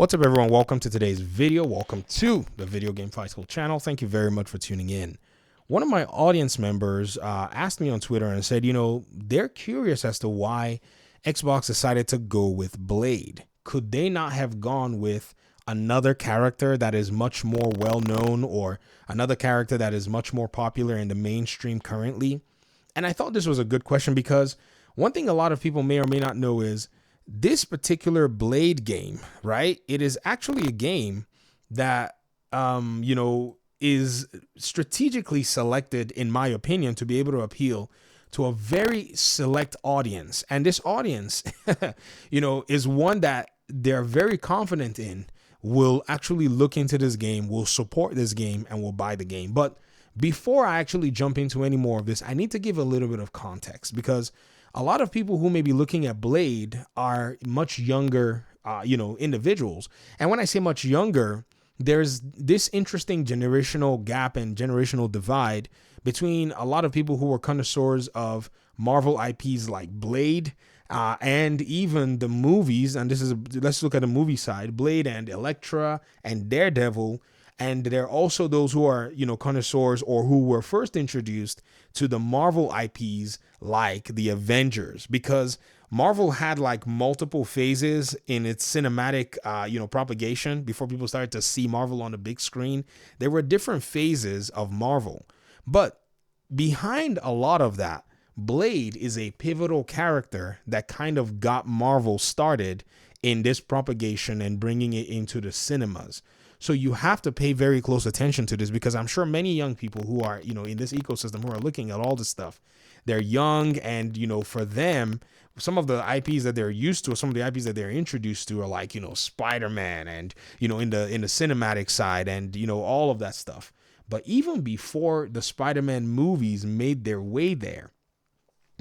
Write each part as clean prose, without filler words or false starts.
What's up, everyone? Welcome to today's video. Welcome to the Video Game Fight School channel. Thank you very much for tuning in. One of my audience members asked me on Twitter and said, they're curious as to why Xbox decided to go with B.L.A.D E. Could they not have gone with another character that is much more well-known, or another character that is much more popular in the mainstream currently? And I thought this was a good question because one thing a lot of people may or may not know is this particular B.L.A.D E game, right? It is actually a game that, is strategically selected, in my opinion, to be able to appeal to a very select audience. And this audience, is one that they're very confident in, will actually look into this game, will support this game, and will buy the game. But before I actually jump into any more of this, I need to give a little bit of context, because a lot of people who may be looking at B.L.A.D E are much younger, individuals. And when I say much younger, there's this interesting generational gap and generational divide between a lot of people who are connoisseurs of Marvel IPs like B.L.A.D E, and even the movies. And let's look at the movie side: B.L.A.D E and Elektra and Daredevil. And there are also those who are, connoisseurs, or who were first introduced to the Marvel IPs like the Avengers, because Marvel had like multiple phases in its cinematic, propagation before people started to see Marvel on the big screen. There were different phases of Marvel, but behind a lot of that, B.L.A.D E is a pivotal character that kind of got Marvel started in this propagation and bringing it into the cinemas. So you have to pay very close attention to this, because I'm sure many young people who are, in this ecosystem, who are looking at all this stuff, they're young, and, for them, some of the IPs that they're used to, or some of the IPs that they're introduced to are like, Spider-Man, and, in the cinematic side, and, all of that stuff. But even before the Spider-Man movies made their way there,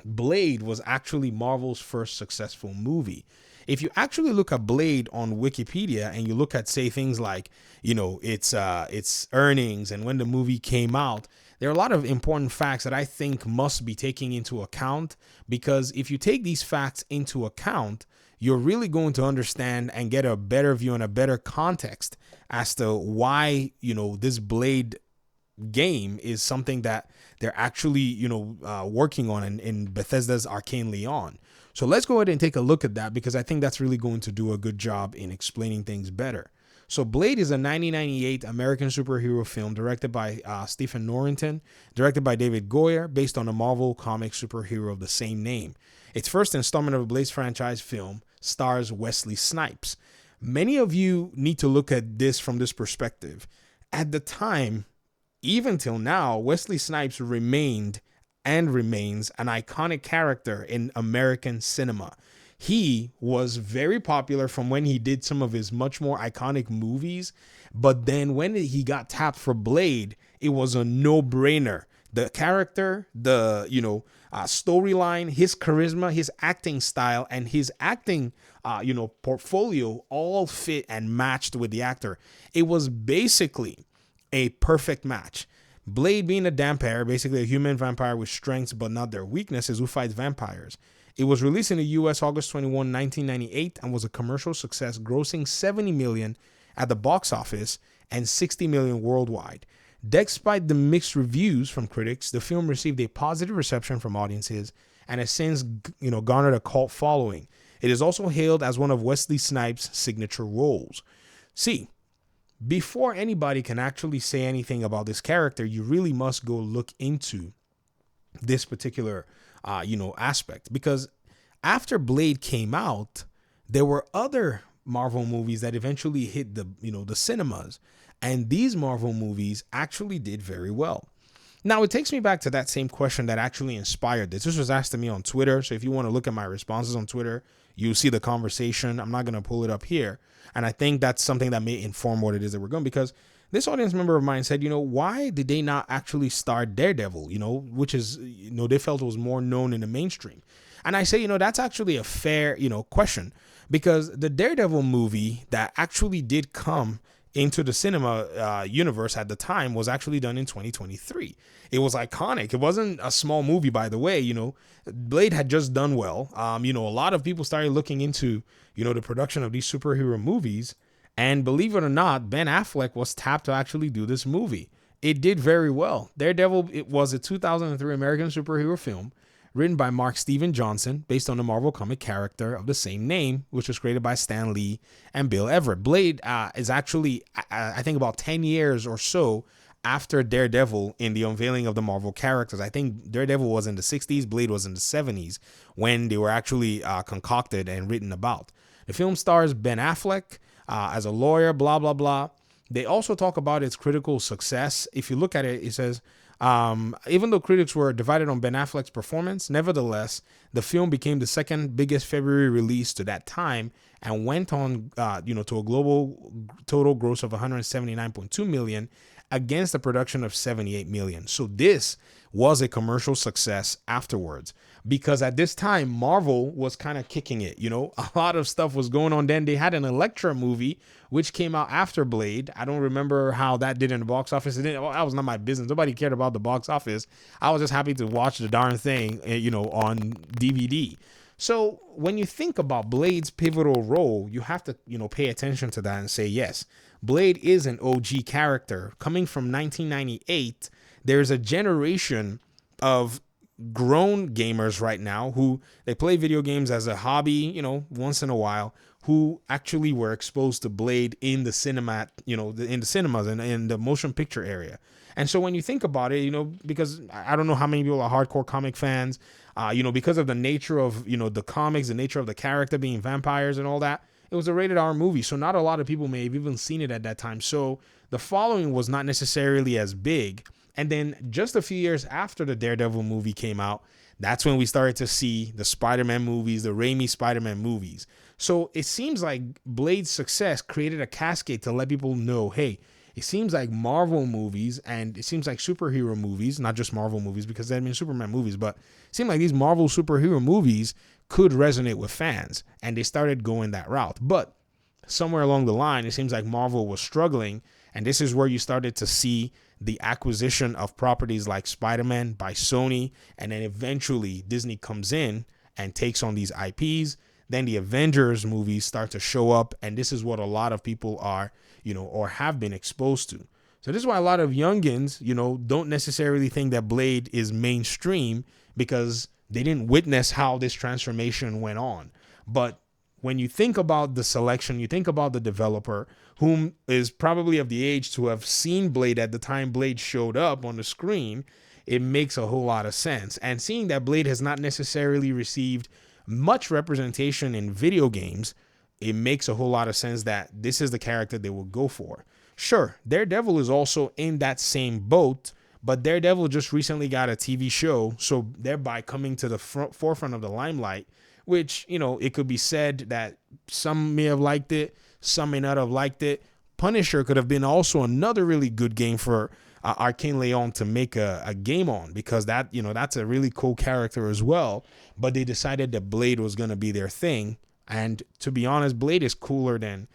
B.L.A.D E was actually Marvel's first successful movie. If you actually look at B.L.A.D E on Wikipedia, and you look at, say, things like, its earnings and when the movie came out, there are a lot of important facts that I think must be taken into account, because if you take these facts into account, you're really going to understand and get a better view and a better context as to why, this B.L.A.D game is something that they're actually, working on in Bethesda's Arcane Leon. So let's go ahead and take a look at that, because I think that's really going to do a good job in explaining things better. So B.L.A.D E is a 1998 American superhero film directed by Stephen Norrington, directed by David Goyer, based on a Marvel Comics superhero of the same name. Its first installment of the B.L.A.D E franchise film stars Wesley Snipes. Many of you need to look at this from this perspective. At the time, even till now, Wesley Snipes remained and remains an iconic character in American cinema. He was very popular from when he did some of his much more iconic movies, but then when he got tapped for B.L.A.D E, it was a no-brainer. The character, the storyline, his charisma, his acting style, and his acting portfolio all fit and matched with the actor. It was basically a perfect match. B.L.A.D E being a vampire, basically a human vampire with strengths but not their weaknesses, who fights vampires. It was released in the US August 21, 1998, and was a commercial success, grossing $70 million at the box office and $60 million worldwide. Despite the mixed reviews from critics, the film received a positive reception from audiences and has since, garnered a cult following. It is also hailed as one of Wesley Snipes' signature roles. See, before anybody can actually say anything about this character, you really must go look into this particular, aspect, because after B.L.A.D E came out, there were other Marvel movies that eventually hit the cinemas, and these Marvel movies actually did very well. Now, it takes me back to that same question that actually inspired this. This was asked to me on Twitter, so if you want to look at my responses on Twitter, you'll see the conversation. I'm not going to pull it up here. And I think that's something that may inform what it is that we're going, because this audience member of mine said, why did they not actually star Daredevil, which is, they felt was more known in the mainstream. And I say, that's actually a fair, question, because the Daredevil movie that actually did come into the cinema universe at the time was actually done in 2023. It was iconic. It wasn't a small movie, by the way. B.L.A.D E had just done well. A lot of people started looking into, the production of these superhero movies, And believe it or not, Ben Affleck was tapped to actually do this movie. It did very well. Daredevil, it was a 2003 American superhero film written by Mark Steven Johnson based on the Marvel comic character of the same name, which was created by Stan Lee and Bill Everett. Blade is actually, I think, about 10 years or so after Daredevil in the unveiling of the Marvel characters. I think Daredevil was in the 60s, Blade was in the 70s when they were actually concocted and written about. The film stars Ben Affleck as a lawyer, blah, blah, blah. They also talk about its critical success. If you look at it, it says, even though critics were divided on Ben Affleck's performance, nevertheless, the film became the second biggest February release to that time and went on, to a global total gross of 179.2 million against a production of 78 million. So this was a commercial success afterwards, because at this time Marvel was kind of kicking it. A lot of stuff was going on then. They had an Elektra movie which came out after Blade. I don't remember how that did in the box office. That was not my business. Nobody cared about the box office. I was just happy to watch the darn thing, on DVD. So when you think about Blade's pivotal role, you have to, pay attention to that and say, yes, Blade is an OG character coming from 1998. There's a generation of grown gamers right now who they play video games as a hobby, once in a while, who actually were exposed to Blade in the cinema, in the cinemas and in the motion picture area. And so when you think about it, because I don't know how many people are hardcore comic fans, because of the nature of, the comics, the nature of the character being vampires and all that, it was a rated R movie. So not a lot of people may have even seen it at that time. So the following was not necessarily as big. And then just a few years after the Daredevil movie came out, that's when we started to see the Spider-Man movies, the Raimi Spider-Man movies. So it seems like Blade's success created a cascade to let people know, hey, it seems like Marvel movies and it seems like superhero movies, not just Marvel movies, because there have been Superman movies, but it seemed like these Marvel superhero movies could resonate with fans, and they started going that route. But somewhere along the line, it seems like Marvel was struggling, and this is where you started to see the acquisition of properties like Spider-Man by Sony, and then eventually Disney comes in and takes on these IPs. Then the Avengers movies start to show up, and this is what a lot of people are, or have been exposed to. So this is why a lot of youngins, don't necessarily think that Blade is mainstream, because they didn't witness how this transformation went on. But when you think about the selection, you think about the developer, whom is probably of the age to have seen Blade at the time Blade showed up on the screen, it makes a whole lot of sense. And seeing that Blade has not necessarily received much representation in video games, it makes a whole lot of sense that this is the character they will go for. Sure, Daredevil is also in that same boat, but Daredevil just recently got a TV show, so thereby coming to the forefront of the limelight, which, it could be said that some may have liked it, some may not have liked it. Punisher could have been also another really good game for Arcane Leon to make a game on, because that's a really cool character as well. But they decided that Blade was going to be their thing. And to be honest, Blade is cooler than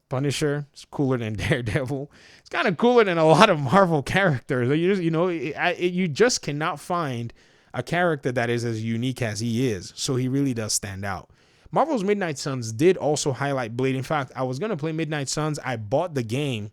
Punisher. It's cooler than Daredevil. It's kind of cooler than a lot of Marvel characters. You just cannot find a character that is as unique as he is. So he really does stand out. Marvel's Midnight Suns did also highlight Blade. In fact, I was going to play Midnight Suns. I bought the game,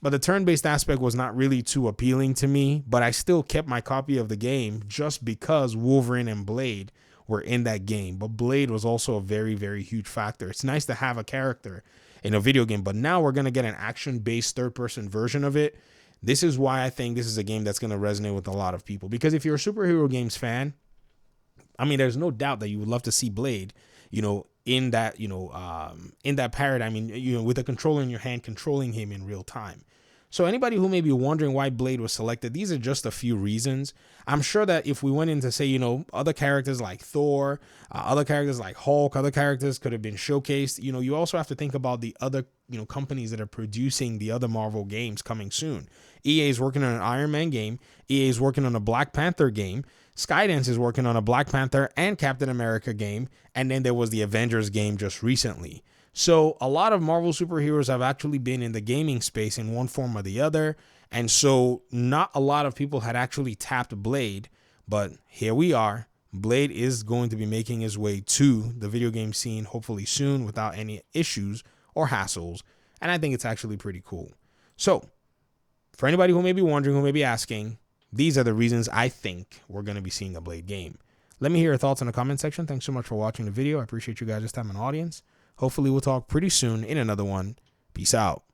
but the turn-based aspect was not really too appealing to me. But I still kept my copy of the game just because Wolverine and Blade were in that game. But Blade was also a very, very huge factor. It's nice to have a character in a video game, but now we're going to get an action-based third-person version of it. This is why I think this is a game that's going to resonate with a lot of people. Because if you're a superhero games fan, there's no doubt that you would love to see Blade, in that paradigm, with a controller in your hand, controlling him in real time. So anybody who may be wondering why Blade was selected, these are just a few reasons. I'm sure that if we went into, say, other characters like Thor, other characters like Hulk, other characters could have been showcased. You also have to think about the other, companies that are producing the other Marvel games coming soon. EA is working on an Iron Man game. EA is working on a Black Panther game. Skydance is working on a Black Panther and Captain America game. And then there was the Avengers game just recently. So a lot of Marvel superheroes have actually been in the gaming space in one form or the other. And so not a lot of people had actually tapped Blade, but here we are. Blade is going to be making his way to the video game scene, hopefully soon, without any issues or hassles. And I think it's actually pretty cool. So for anybody who may be wondering, who may be asking, these are the reasons I think we're going to be seeing a Blade game. Let me hear your thoughts in the comment section. Thanks so much for watching the video. I appreciate you guys' time and audience. Hopefully we'll talk pretty soon in another one. Peace out.